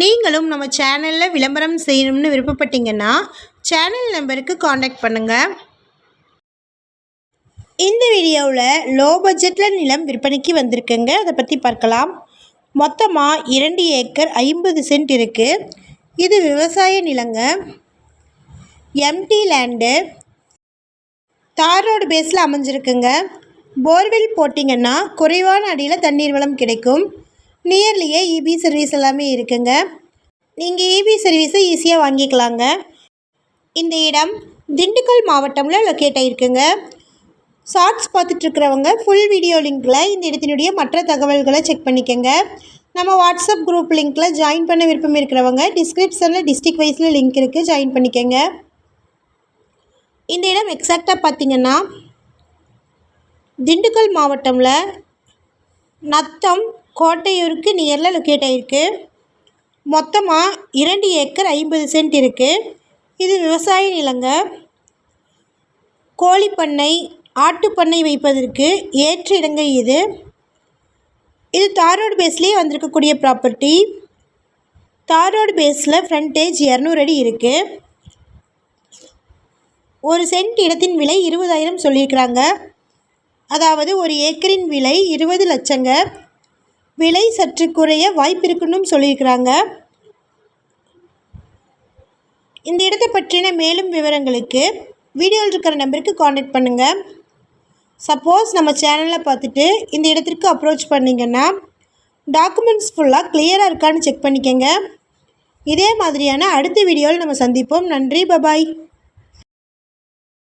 நீங்களும் நம்ம சேனலில் விளம்பரம் செய்யணும்னு விருப்பப்பட்டீங்கன்னா சேனல் நம்பருக்கு காண்டாக்ட் பண்ணுங்கள். இந்த வீடியோவில் லோ பட்ஜெட்டில் நிலம் விற்பனைக்கு வந்திருக்குங்க. அதை பற்றி பார்க்கலாம். மொத்தமாக 2 ஏக்கர் 50 சென்ட் இருக்குது. இது விவசாய நிலங்க. Empty land. தார் ரோடு பேஸில் அமைஞ்சிருக்குங்க. போர்வெல் போட்டிங்கன்னா குறைவான அடியில் தண்ணீர் வளம் கிடைக்கும். நியர்லியே இபி சர்வீஸ் எல்லாமே இருக்குங்க. நீங்கள் இபி சர்வீஸை ஈஸியாக வாங்கிக்கலாங்க. இந்த இடம் திண்டுக்கல் மாவட்டமில் லொக்கேட் ஆகிருக்குங்க. ஷார்ட்ஸ் பார்த்துட்ருக்கிறவங்க ஃபுல் வீடியோ லிங்க்கில் இந்த இடத்தினுடைய மற்ற தகவல்களை செக் பண்ணிக்கோங்க. நம்ம வாட்ஸ்அப் குரூப் லிங்க்கில் ஜாயின் பண்ண விருப்பம் இருக்கிறவங்க டிஸ்கிரிப்ஷனில் டிஸ்ட்ரிக்ட் வைஸில் லிங்க் இருக்குது, ஜாயின் பண்ணிக்கோங்க. இந்த இடம் எக்ஸாக்டாக பார்த்திங்கன்னா திண்டுக்கல் மாவட்டமில் நத்தம் கோட்டையூருக்கு நியரில் லொக்கேட் ஆகிருக்கு. மொத்தமாக 2 ஏக்கர் 50 சென்ட் இருக்குது. இது விவசாய நிலங்க. கோழிப்பண்ணை, ஆட்டுப்பண்ணை வைப்பதற்கு ஏற்ற இடங்க இது. இது தார் ரோடு பேஸ்லேயே வந்திருக்கக்கூடிய ப்ராப்பர்ட்டி. தார் ரோடு பேஸில் ஃப்ரண்டேஜ் 200 அடி இருக்குது. ஒரு சென்ட் இடத்தின் விலை 20,000 சொல்லியிருக்கிறாங்க. அதாவது ஒரு ஏக்கரின் விலை 20 லட்சங்க. விலை சற்று குறைய வாய்ப்பு இருக்குன்னு சொல்லியிருக்கிறாங்க. இந்த இடத்தை பற்றின மேலும் விவரங்களுக்கு வீடியோவில் இருக்கிற நம்பருக்கு காண்டாக்ட் பண்ணுங்கள். சப்போஸ் நம்ம சேனலில் பார்த்துட்டு இந்த இடத்திற்கு அப்ரோச் பண்ணிங்கன்னா டாக்குமெண்ட்ஸ் ஃபுல்லாக கிளியராக இருக்கான்னு செக் பண்ணிக்கோங்க. இதே மாதிரியான அடுத்த வீடியோவில் நம்ம சந்திப்போம். நன்றி, பபாய்.